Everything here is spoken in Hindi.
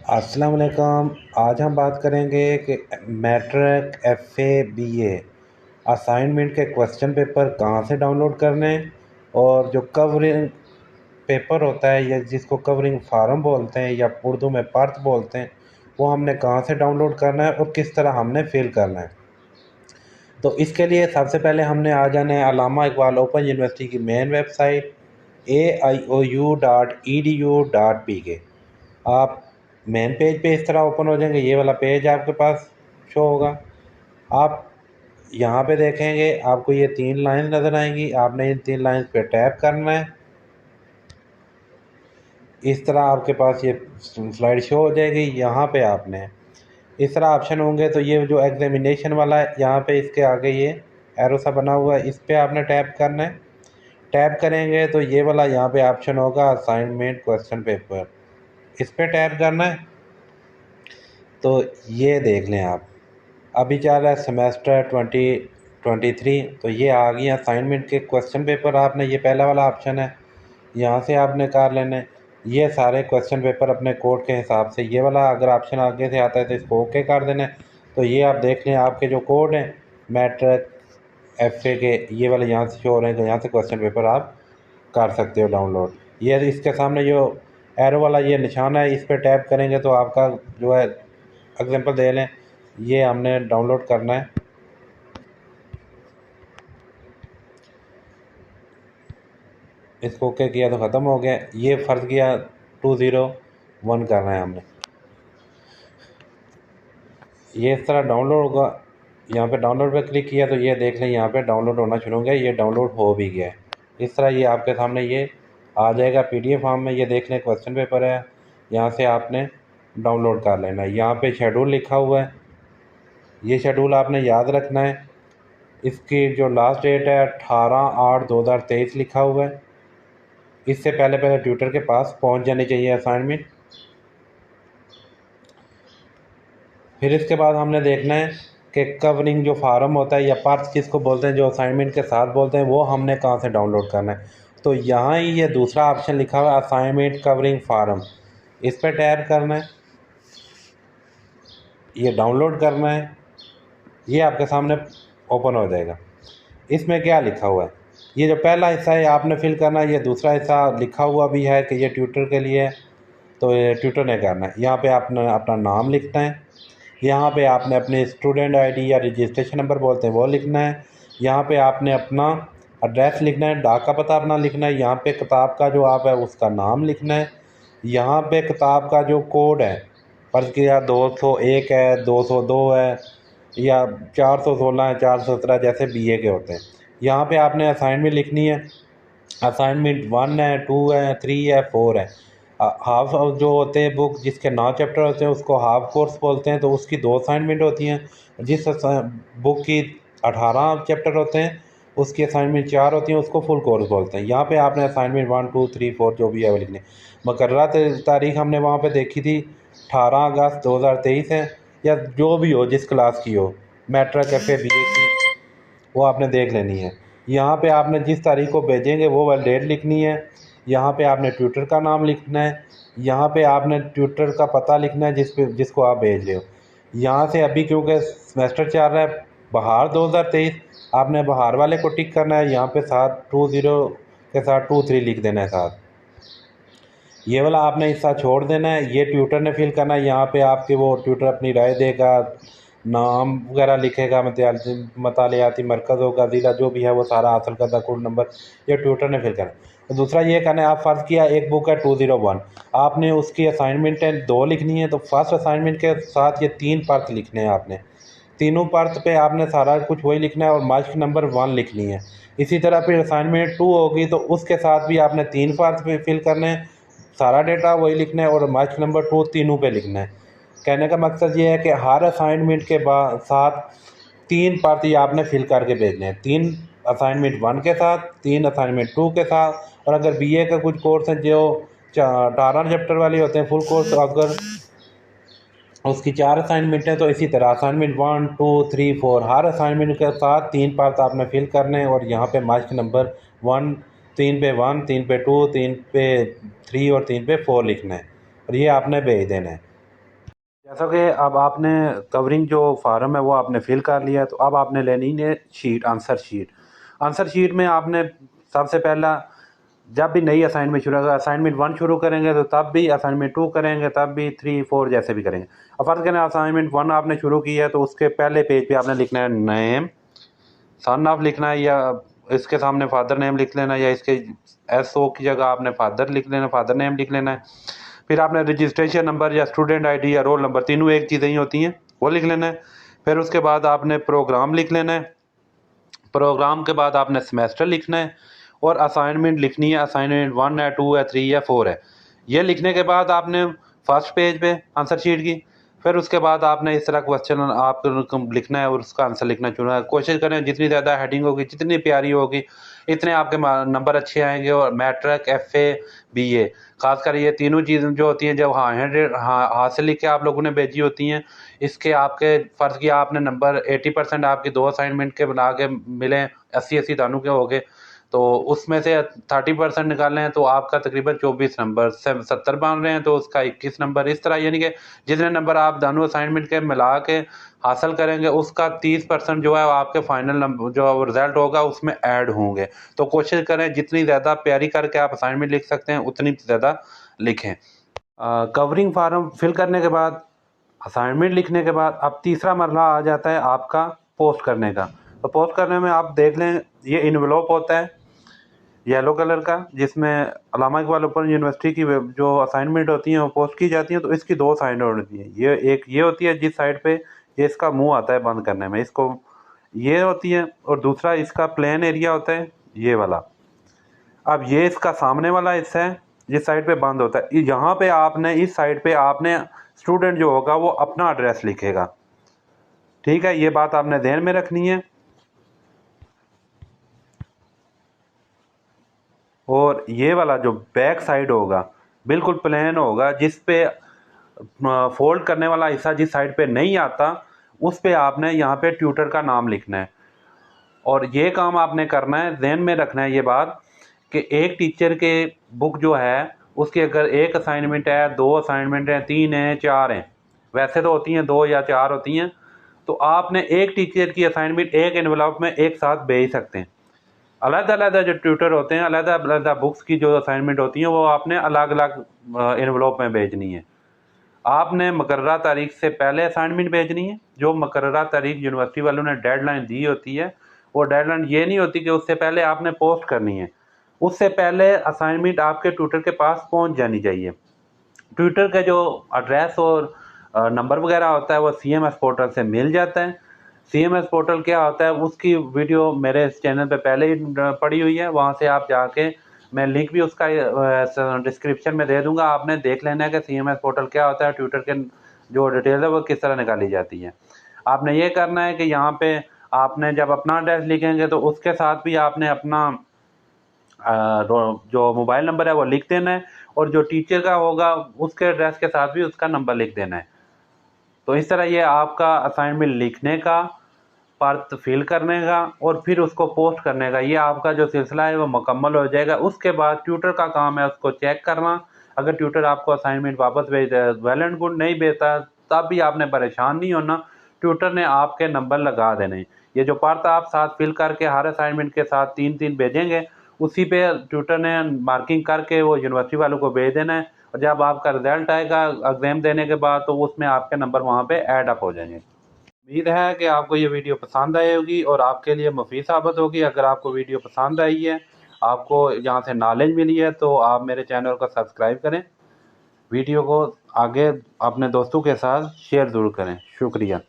अस्सलाम वालेकुम। आज हम बात करेंगे कि मैट्रिक एफ़ए बीए असाइनमेंट के क्वेश्चन पेपर कहाँ से डाउनलोड करने और जो कवरिंग पेपर होता है या जिसको कवरिंग फार्म बोलते हैं या उर्दू में पर्त बोलते हैं, वो हमने कहाँ से डाउनलोड करना है और किस तरह हमने फिल करना है। तो इसके लिए सबसे पहले हमने आ जाना है अल्लामा इकबाल ओपन यूनिवर्सिटी की मेन वेबसाइट aiou.edu.pk। आप मेन पेज पे इस तरह ओपन हो जाएंगे, ये वाला पेज आपके पास शो होगा। आप यहाँ पे देखेंगे आपको ये 3 लाइन नज़र आएंगी, आपने इन 3 लाइन पे टैप करना है। इस तरह आपके पास ये स्लाइड शो हो जाएगी। यहाँ पे आपने इस तरह ऑप्शन होंगे, तो ये जो एग्जामिनेशन वाला है यहाँ पे इसके आगे ये एरो सा बना हुआ है, इस पर आपने टैप करना है। टैप करेंगे तो ये वाला यहाँ पे ऑप्शन होगा असाइनमेंट क्वेश्चन पेपर, इस पर टैप करना है। तो ये देख लें आप, अभी चल रहा है सेमेस्टर 2023, तो ये आ गई असाइनमेंट के क्वेश्चन पेपर। आपने ये पहला वाला ऑप्शन है, यहाँ से आपने कर लेना है। ये सारे क्वेश्चन पेपर अपने कोड के हिसाब से, ये वाला अगर ऑप्शन आगे से आता है तो इसको ओके कर देना है। तो ये आप देख लें आपके जो कोड हैं मैट्रिक एफ़ए के, ये वाले यहाँ से शो हो रहे हैं, तो यहाँ से क्वेश्चन पेपर आप कर सकते हो डाउनलोड। ये इसके सामने जो एरो वाला ये निशान है, इस पर टैप करेंगे तो आपका जो है, एग्जांपल दे लें, ये हमने डाउनलोड करना है। इसको ओके किया तो ख़त्म हो गया। ये फ़र्ज़ किया 201 करना है हमने, ये इस तरह डाउनलोड होगा। यहाँ पे डाउनलोड पे क्लिक किया तो ये देख लें यहाँ पे डाउनलोड होना शुरू हो गया, ये डाउनलोड हो भी गया है। इस तरह ये आपके सामने ये आ जाएगा पीडीएफ फॉर्म में। ये देख लें क्वेश्चन पेपर है, यहाँ से आपने डाउनलोड कर लेना है। यहाँ पे शेड्यूल लिखा हुआ है, ये शेड्यूल आपने याद रखना है। इसकी जो लास्ट डेट है 18/8/2023 लिखा हुआ है। इससे पहले पहले ट्यूटर के पास पहुंच जानी चाहिए असाइनमेंट। फिर इसके बाद हमने देखना है कि कवरिंग जो फार्म होता है या पार्ट्स जिसको बोलते हैं, जो असाइनमेंट के साथ बोलते हैं, वो हमने कहाँ से डाउनलोड करना है। तो यहाँ ही ये दूसरा ऑप्शन लिखा हुआ है असाइनमेंट कवरिंग फार्म, इस पर टैप करना है, ये डाउनलोड करना है। ये आपके सामने ओपन हो जाएगा। इसमें क्या लिखा हुआ है, ये जो पहला हिस्सा है आपने फिल करना है, ये दूसरा हिस्सा लिखा हुआ भी है कि ये ट्यूटर के लिए है, तो ये ट्यूटर ने करना है। यहाँ पे आपने अपना नाम लिखना है, यहाँ पे आपने अपने स्टूडेंट आईडी या रजिस्ट्रेशन नंबर बोलते हैं वो लिखना है। यहाँ पे आपने अपना एड्रेस लिखना है, डाक का पता अपना लिखना है। यहाँ पे किताब का जो आप है उसका नाम लिखना है। यहाँ पे किताब का जो कोड है, फर्ज किया 201 है, 202 है या 416 है, 417 जैसे बीए के होते हैं। यहाँ पे आपने असाइनमेंट लिखनी है, असाइनमेंट 1 है, 2 है, 3 है, 4 है। हाफ जो होते हैं बुक जिसके 9 चैप्टर होते हैं उसको हाफ कोर्स बोलते हैं, तो उसकी 2 असाइनमेंट होती हैं। जिस बुक की 18 चैप्टर होते हैं उसकी असाइनमेंट 4 होती हैं, उसको फुल कोर्स बोलते हैं। यहाँ पे आपने असाइनमेंट 1 2 3 4 जो भी है वो लिखने। मुकर्ररा तारीख हमने वहाँ पे देखी थी 18 अगस्त 2023 है, या जो भी हो जिस क्लास की हो, मैट्रिक एफ़ए बीए की, वो आपने देख लेनी है। यहाँ पे आपने जिस तारीख को भेजेंगे वो वाली डेट लिखनी है। यहाँ पे आपने ट्यूटर का नाम लिखना है, यहाँ पे आपने ट्यूटर का पता लिखना है जिसको आप भेज रहे हो। यहाँ से अभी क्योंकि सेमेस्टर चल रहा है बहार 2023, आपने बहार वाले को टिक करना है। यहाँ पे साथ 20 के साथ 23 लिख देना है साथ। ये वाला आपने हिस्सा छोड़ देना है, ये ट्यूटर ने फिल करना है। यहाँ पे आपके वो ट्यूटर अपनी राय देगा, नाम वगैरह लिखेगा, मतालियाती मरकज़ होगा, ज़िला जो भी है वो सारा हासिल करता कोड नंबर, ये ट्यूटर ने फिल करना है। तो दूसरा ये करना है, आप फ़र्ज़ किया एक बुक है 201, आपने उसकी असाइनमेंट है 2 लिखनी है, तो फर्स्ट असाइनमेंट के साथ ये 3 पर्त लिखने हैं आपने। तीनों पर्त पे आपने सारा कुछ वही लिखना है और मार्क्स नंबर 1 लिखनी है। इसी तरह फिर असाइनमेंट 2 होगी तो उसके साथ भी आपने 3 पर्त पे फिल करने हैं, सारा डेटा वही लिखना है और मार्क्स नंबर 2 तीनों पे लिखना है। कहने का मकसद ये है कि हर असाइनमेंट के बाद साथ 3 पार्ट ये आपने फिल करके भेजने हैं, 3 असाइनमेंट 1 के साथ, 3 असाइनमेंट 2 के साथ। और अगर बीए का कुछ कोर्स है जो 18 चैप्टर वाले होते हैं फुल कोर्स, तो अगर उसकी 4 असाइनमेंट है तो इसी तरह असाइनमेंट 1 2 3 4 हर असाइनमेंट के साथ 3 पार्ट आपने फिल करने हैं। और यहाँ पे मार्क्स नंबर 1 3 पे 1, 3 पे 2, 3 पे 3 और 3 पे 4 लिखना है और ये आपने भेज देना है। जैसा कि अब आपने कवरिंग जो फार्म है वो आपने फिल कर लिया है, तो अब आपने लेनी है sheet, answer sheet. Answer sheet में आपने सबसे पहला, जब भी नई असाइनमेंट शुरू होगा, असाइनमेंट 1 शुरू करेंगे तो तब भी, असाइनमेंट 2 करेंगे तब भी, 3 4 जैसे भी करेंगे। अब फर्ज करें असाइनमेंट 1 आपने शुरू की है, तो उसके पहले पेज पे आपने लिखना है नेम, सन ऑफ लिखना है, या इसके सामने फादर नेम लिख लेना, या इसके SO की जगह आपने फादर लिख लेना, फादर नेम लिख लेना है। फिर आपने रजिस्ट्रेशन नंबर या स्टूडेंट ID या रोल नंबर, तीनों एक चीज़ें ही होती हैं, वो लिख लेना है। फिर उसके बाद आपने प्रोग्राम लिख लेना है। प्रोग्राम के बाद आपने सेमेस्टर लिखना है और असाइनमेंट लिखनी है, असाइनमेंट 1 है, 2 है, 3 है, 4 है। ये लिखने के बाद आपने फर्स्ट पेज पे आंसर शीट की, फिर उसके बाद आपने इस तरह क्वेश्चन आप लिखना है और उसका आंसर लिखना चुना है। कोशिश करें जितनी ज़्यादा हेडिंग होगी, जितनी प्यारी होगी, इतने आपके नंबर अच्छे आएंगे। और मैट्रिक, FA, BA, खासकर ये तीनों चीज़ें जो होती हैं, जब हाथ से लिख के आप लोगों ने भेजी होती हैं, इसके आपके फ़र्ज़ किया आपने नंबर 80% आपकी 2 असाइनमेंट के बना के मिले, 80 दानों के हो गए, तो उसमें से 30% निकालने हैं तो आपका तकरीबन 24 नंबर, 70 बन रहे हैं तो उसका 21 नंबर। इस तरह यानी कि जितने नंबर आप दोनों असाइनमेंट के मिला के हासिल करेंगे, उसका 30% जो है आपके फाइनल नंबर जो रिजल्ट होगा उसमें ऐड होंगे। तो कोशिश करें जितनी ज़्यादा प्यारी करके आप असाइनमेंट लिख सकते हैं उतनी ज़्यादा लिखें। कवरिंग फार्म फिल करने के बाद, असाइनमेंट लिखने के बाद, अब तीसरा मरला आ जाता है आपका पोस्ट करने का। तो पोस्ट करने में आप देख लें, ये इन्वेलॉप होता है येलो कलर का, जिसमें अल्लामा इकबाल ओपन यूनिवर्सिटी की जो असाइनमेंट होती हैं वो पोस्ट की जाती हैं। तो इसकी 2 साइड होती हैं, ये एक ये होती है जिस साइड पे ये इसका मुंह आता है बंद करने में, इसको ये होती है, और दूसरा इसका प्लेन एरिया होता है ये वाला। अब ये इसका सामने वाला हिस्सा है जिस साइड पे बंद होता है, यहाँ पे आपने, इस साइड पे आपने स्टूडेंट जो होगा वो अपना एड्रेस लिखेगा। ठीक है, ये बात आपने ध्यान में रखनी है। और ये वाला जो बैक साइड होगा बिल्कुल प्लेन होगा, जिस पे फोल्ड करने वाला हिस्सा जिस साइड पे नहीं आता, उस पे आपने यहाँ पे ट्यूटर का नाम लिखना है। और ये काम आपने करना है, ध्यान में रखना है ये बात कि एक टीचर के बुक जो है उसकी अगर एक असाइनमेंट है, 2 असाइनमेंट हैं, 3 हैं, 4 हैं, वैसे तो होती हैं 2 या 4 होती हैं, तो आपने एक टीचर की असाइनमेंट एक एनवलप में एक साथ भेज सकते हैं। अलग-अलग जो ट्यूटर होते हैं, अलग-अलग बुक्स की जो असाइनमेंट होती हैं वो आपने अलग-अलग एनवलप में भेजनी है। आपने मुकर्ररा तारीख से पहले असाइनमेंट भेजनी है। जो मुकर्ररा तारीख यूनिवर्सिटी वालों ने डेडलाइन दी होती है, वो डेडलाइन ये नहीं होती कि उससे पहले आपने पोस्ट करनी है, उससे पहले असाइनमेंट आपके ट्यूटर के पास पहुंच जानी चाहिए। ट्विटर का जो एड्रेस और नंबर वगैरह होता है वो CMS पोर्टल से मिल जाता है। CMS पोर्टल क्या होता है उसकी वीडियो मेरे इस चैनल पे पहले ही पड़ी हुई है, वहाँ से आप जाके, मैं लिंक भी उसका डिस्क्रिप्शन में दे दूंगा, आपने देख लेना है कि CMS पोर्टल क्या होता है, ट्विटर के जो डिटेल है वो किस तरह निकाली जाती है। आपने ये करना है कि यहाँ पे आपने जब अपना एड्रेस लिखेंगे तो उसके साथ भी आपने अपना जो मोबाइल नंबर है वो लिख देना है, और जो टीचर का होगा उसके एड्रेस के साथ भी उसका नंबर लिख देना है। तो इस तरह ये आपका असाइनमेंट लिखने का, पार्ट फिल करने का और फिर उसको पोस्ट करने का, ये आपका जो सिलसिला है वो मुकम्मल हो जाएगा। उसके बाद ट्यूटर का काम है उसको चेक करना। अगर ट्यूटर आपको असाइनमेंट वापस भेजता है, वेल एंड गुड, नहीं भेजता तब भी आपने परेशान नहीं होना, ट्यूटर ने आपके नंबर लगा देने। ये जो पार्ट आप साथ फिल करके हर असाइनमेंट के साथ 3-3 भेजेंगे, उसी पे ट्यूटर ने मार्किंग करके वो यूनिवर्सिटी वालों को भेज देना है, और जब आपका रिजल्ट आएगा एग्ज़ाम देने के बाद तो उसमें आपके नंबर वहाँ पे ऐड अप हो जाएंगे। उम्मीद है कि आपको ये वीडियो पसंद आई होगी और आपके लिए मुफीद साबित होगी। अगर आपको वीडियो पसंद आई है, आपको यहाँ से नॉलेज मिली है, तो आप मेरे चैनल को सब्सक्राइब करें, वीडियो को आगे अपने दोस्तों के साथ शेयर ज़रूर करें। शुक्रिया।